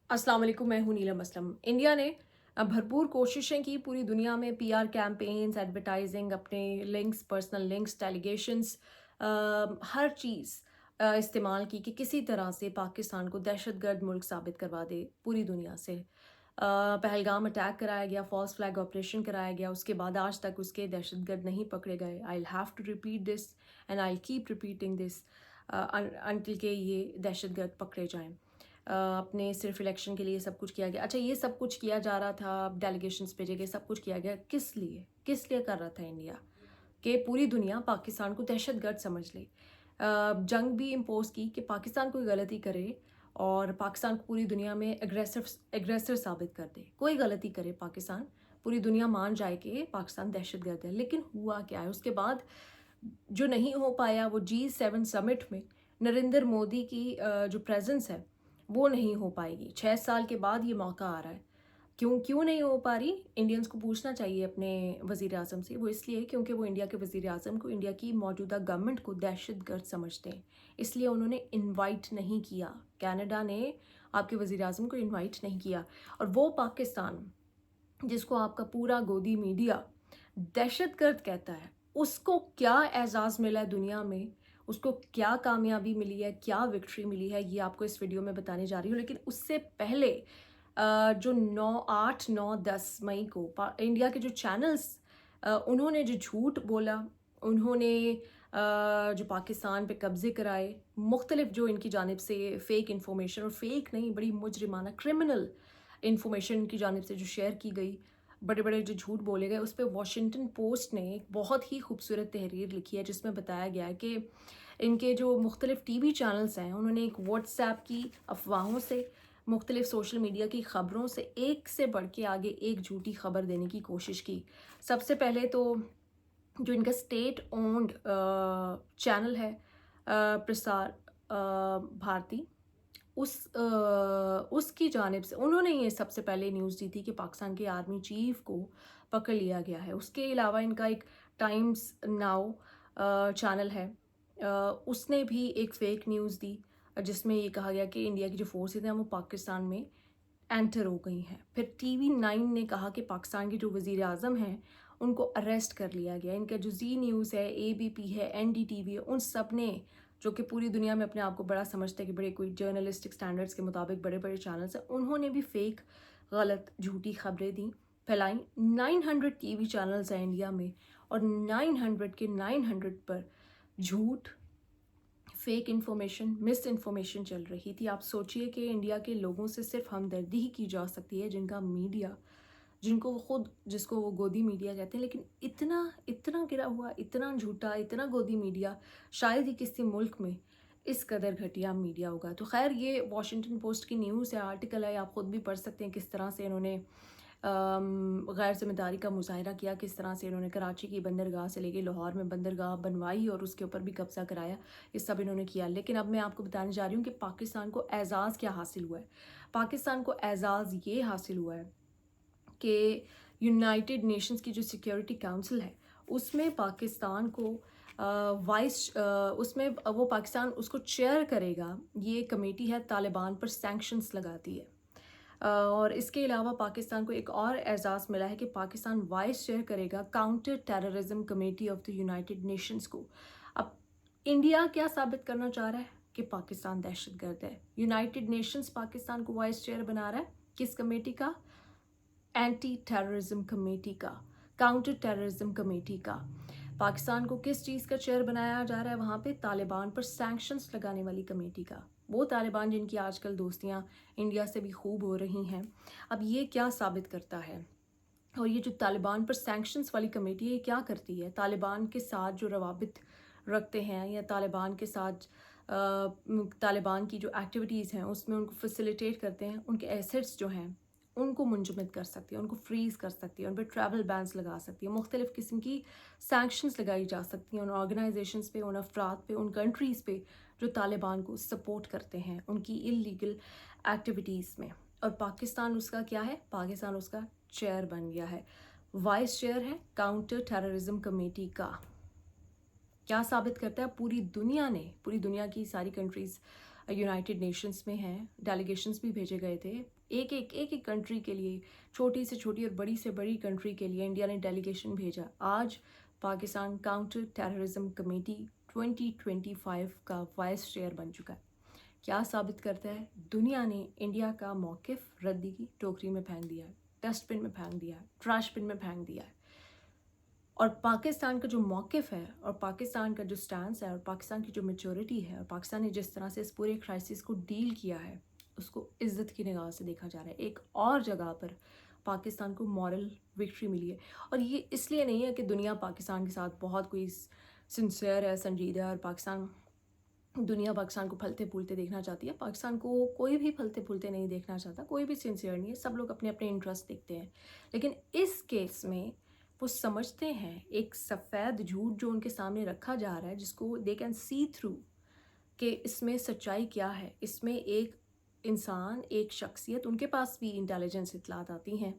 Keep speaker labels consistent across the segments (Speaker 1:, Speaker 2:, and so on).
Speaker 1: अस्सलाम वालेकुम, मैं हूँ नीलम असलम। इंडिया ने भरपूर कोशिशें की पूरी दुनिया में पीआर कैंपेन्स, एडवर्टाइजिंग, अपने लिंक्स, पर्सनल लिंक्स, डेलीगेशंस, हर चीज़ इस्तेमाल की कि किसी तरह से पाकिस्तान को दहशतगर्द मुल्क साबित करवा दे पूरी दुनिया से। पहलगाम अटैक कराया गया, फॉल्स फ्लैग ऑपरेशन कराया गया, उसके बाद आज तक उसके दहशतगर्द नहीं पकड़े गए। I will have to repeat this and I will keep repeating this until के ये दहशतगर्द पकड़े जाएँ। अपने सिर्फ इलेक्शन के लिए सब कुछ किया गया। अच्छा, ये सब कुछ किया जा रहा था, डेलीगेशंस भेजे गए, सब कुछ किया गया, किस लिए कर रहा था इंडिया? कि पूरी दुनिया पाकिस्तान को दहशतगर्द समझ ले। जंग भी इम्पोज की कि पाकिस्तान कोई गलती करे और पाकिस्तान को पूरी दुनिया में एग्रेसर साबित कर दे। कोई गलती करे पाकिस्तान, पूरी दुनिया मान जाए कि पाकिस्तान दहशतगर्द है। लेकिन हुआ क्या है उसके बाद? जो नहीं हो पाया वो G7 समिट में नरेंद्र मोदी की जो प्रेजेंस है वो नहीं हो पाएगी। 6 साल के बाद ये मौका आ रहा है। क्यों क्यों नहीं हो पा रही? इंडियंस को पूछना चाहिए अपने वज़ीर आज़म से। वो इसलिए क्योंकि वो इंडिया के वज़ीर आज़म को, इंडिया की मौजूदा गवर्नमेंट को दहशतगर्द समझते हैं। इसलिए उन्होंने इनवाइट नहीं किया। कनाडा ने आपके वज़ीर आज़म को इनवाइट नहीं किया। और वो पाकिस्तान जिसको आपका पूरा गोदी मीडिया दहशतगर्द कहता है, उसको क्या एजाज़ मिला है दुनिया में, उसको क्या कामयाबी मिली है, क्या विक्ट्री मिली है, ये आपको इस वीडियो में बताने जा रही हूँ। लेकिन उससे पहले जो 8, 9, 10 मई को इंडिया के जो चैनल्स उन्होंने जो झूठ बोला, उन्होंने जो पाकिस्तान पे कब्जे कराए, मुख्तलिफ जो इनकी जानिब से फ़ेक इन्फॉर्मेशन, और फेक नहीं, बड़ी मुजरिमाना क्रिमिनल इन्फॉर्मेशन इनकी जानिब से जो शेयर की गई, बड़े बड़े जो झूठ बोले गए, उस पर वॉशिंगटन पोस्ट ने एक बहुत ही खूबसूरत तहरीर लिखी है जिसमें बताया गया है कि इनके जो मुख्तलिफ टीवी चैनल्स हैं उन्होंने एक व्हाट्सएप की अफवाहों से, मुख्तलिफ सोशल मीडिया की ख़बरों से एक से बढ़ के आगे एक झूठी खबर देने की कोशिश की। सबसे पहले तो जो इनका स्टेट ओन्ड चैनल है प्रसार भारती, उसकी जानिब से उन्होंने ये सबसे पहले न्यूज़ दी थी कि पाकिस्तान के आर्मी चीफ को पकड़ लिया गया है। उसके अलावा इनका एक टाइम्स नाउ चैनल है, उसने भी एक फ़ेक न्यूज़ दी जिसमें ये कहा गया कि इंडिया की जो फोर्सेज हैं वो पाकिस्तान में एंटर हो गई हैं। फिर TV9 ने कहा कि पाकिस्तान के जो वज़ीर आज़म हैं उनको अरेस्ट कर लिया गया। इनका जो जी न्यूज़ है, ABP है, NDTV है, उन सब ने, जो कि पूरी दुनिया में अपने आप को बड़ा समझते हैं कि बड़े कोई जर्नलिस्टिक स्टैंडर्ड्स के मुताबिक बड़े बड़े चैनल्स हैं, उन्होंने भी फेक, गलत, झूठी खबरें दी, फैलाई। 900 TV चैनल्स हैं इंडिया में और 900 के 900 पर झूठ, फेक इन्फॉर्मेशन, मिस इन्फॉर्मेशन चल रही थी। आप सोचिए कि इंडिया के लोगों से सिर्फ हमदर्दी ही की जा सकती है जिनका मीडिया, जिनको वो खुद, जिसको वो गोदी मीडिया कहते हैं, लेकिन इतना इतना गिरा हुआ, इतना झूठा, इतना गोदी मीडिया शायद ही किसी मुल्क में इस कदर घटिया मीडिया होगा। तो खैर, ये वॉशिंगटन पोस्ट की न्यूज़ है, आर्टिकल है, आप ख़ुद भी पढ़ सकते हैं किस तरह से इन्होंने गैर ज़िम्मेदारी का मुज़ाहरा किया, किस तरह से इन्होंने कराची की बंदरगाह से लेके लाहौर में बंदरगाह बनवाई और उसके ऊपर भी कब्ज़ा कराया। ये सब इन्होंने किया। लेकिन अब मैं आपको बताने जा रही हूँ कि पाकिस्तान को एज़ाज़ क्या हासिल हुआ है। पाकिस्तान को एज़ाज़ ये हासिल हुआ है कि यूनाइटेड नेशंस की जो सिक्योरिटी काउंसिल है उसमें पाकिस्तान को उसमें वो पाकिस्तान उसको चेयर करेगा। ये कमेटी है, तालिबान पर सैंक्शंस लगाती है। और इसके अलावा पाकिस्तान को एक और एजाज़ मिला है कि पाकिस्तान वाइस चेयर करेगा counter terrorism committee of the United Nations को। अब इंडिया क्या साबित करना चाह रहा है कि पाकिस्तान दहशतगर्द है? यूनाइटेड नेशंस पाकिस्तान को वाइस चेयर बना रहा है, किस कमेटी का? एंटी टेररिज्म कमेटी का, काउंटर टेररिज्म कमेटी का। पाकिस्तान को किस चीज़ का चेयर बनाया जा रहा है वहाँ पे? तालिबान पर सैंक्शंस लगाने वाली कमेटी का। वो तालिबान जिनकी आजकल दोस्तियाँ इंडिया से भी खूब हो रही हैं। अब ये क्या साबित करता है? और ये जो तालिबान पर सैंक्शंस वाली कमेटी है, ये क्या करती है? तालिबान के साथ जो रवाबित रखते हैं या तालिबान के साथ तालिबान की जो एक्टिविटीज़ हैं उसमें उनको फैसिलिटेट करते हैं, उनके एसेट्स जो हैं उनको मुंजमद कर सकती है, उनको फ्रीज़ कर सकती है, उन पर ट्रैवल बैन्स लगा सकती है, मुख्तलिफ़ किस्म की सैंक्शंस लगाई जा सकती हैं उन ऑर्गेनाइजेशंस पे, उन अफराद पे, उन कंट्रीज़ पे जो तालिबान को सपोर्ट करते हैं उनकी इलीगल एक्टिविटीज़ में। और पाकिस्तान उसका क्या है? पाकिस्तान उसका चेयर बन गया है, वाइस चेयर है काउंटर टेररिज्म कमेटी का। क्या साबित करता है? पूरी दुनिया ने, पूरी दुनिया की सारी कंट्रीज़ यूनाइटेड नेशंस में हैं, डेलीगेशंस भी भेजे गए थे। एक कंट्री के लिए, छोटी से छोटी और बड़ी से बड़ी कंट्री के लिए इंडिया ने डेलीगेशन भेजा। आज पाकिस्तान काउंटर टेररिज्म कमेटी 2025 का वाइस चेयर बन चुका है। क्या साबित करता है? दुनिया ने इंडिया का मौक़िफ़ रद्दी की टोकरी में फेंक दिया है, डस्टबिन में फेंक दिया है, ट्रैश बिन में फेंक दिया है। और पाकिस्तान का जो मौक़िफ़ है और पाकिस्तान का जो स्टैंस है और पाकिस्तान की जो मैच्योरिटी है और पाकिस्तान ने जिस तरह से इस पूरे क्राइसिस को डील किया है, उसको इज़्ज़त की निगाह से देखा जा रहा है। एक और जगह पर पाकिस्तान को मॉरल विक्ट्री मिली है, और ये इसलिए नहीं है कि दुनिया पाकिस्तान के साथ बहुत कोई सिंसियर है, संजीदा है, और दुनिया पाकिस्तान को फलते फूलते देखना चाहती है। पाकिस्तान को कोई भी फलते फूलते नहीं देखना चाहता, कोई भी सिंसियर नहीं है, सब लोग अपने अपने इंटरेस्ट देखते हैं। लेकिन इस केस में वो समझते हैं एक सफ़ेद झूठ जो उनके सामने रखा जा रहा है, जिसको दे कैन सी थ्रू, कि इसमें सच्चाई क्या है। इसमें एक इंसान, एक शख्सियत, उनके पास भी इंटेलिजेंस इत्तलात आती हैं,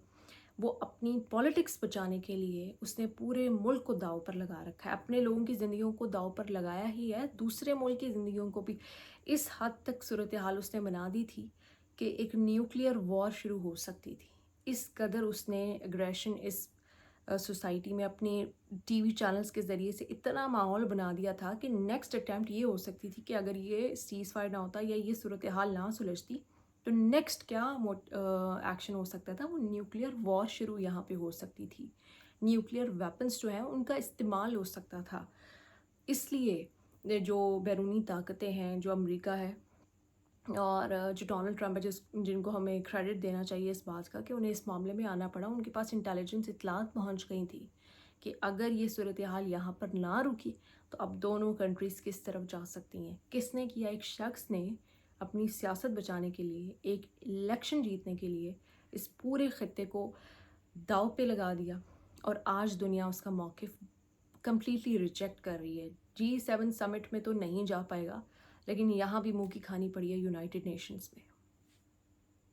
Speaker 1: वो अपनी पॉलिटिक्स बचाने के लिए उसने पूरे मुल्क को दाव पर लगा रखा है, अपने लोगों की ज़िंदगियों को दाव पर लगाया ही है, दूसरे मुल्क की ज़िंदगियों को भी। इस हद तक सूरत हाल उसने बना दी थी कि एक न्यूक्लियर वॉर शुरू हो सकती थी। इस कदर उसने एग्रेशन इस सोसाइटी में अपने टीवी चैनल्स के ज़रिए से इतना माहौल बना दिया था कि नेक्स्ट अटैम्प्ट ये हो सकती थी कि अगर ये सीज़ फायर ना होता या ये सूरत हाल ना सुलझती, तो नेक्स्ट क्या एक्शन हो सकता था, वो न्यूक्लियर वॉर शुरू यहाँ पे हो सकती थी। न्यूक्लियर वेपन्स जो हैं उनका इस्तेमाल हो सकता था। इसलिए जो बैरूनी ताकतें हैं, जो अमेरिका है और जो डोनाल्ड ट्रंप है, जिनको हमें क्रेडिट देना चाहिए इस बात का कि उन्हें इस मामले में आना पड़ा, उनके पास इंटेलिजेंस इत्तलात पहुँच गई थी कि अगर ये सूरत हाल यहाँ पर ना रुकी तो अब दोनों कंट्रीज़ किस तरफ जा सकती हैं। किसने किया? एक शख्स ने अपनी सियासत बचाने के लिए, एक इलेक्शन जीतने के लिए इस पूरे खत्ते को दाव पे लगा दिया, और आज दुनिया उसका मौक़िफ़ कम्प्लीटली रिजेक्ट कर रही है। G7 समिट में तो नहीं जा पाएगा, लेकिन यहाँ भी मुँह की खानी पड़ी है यूनाइटेड नेशंस में।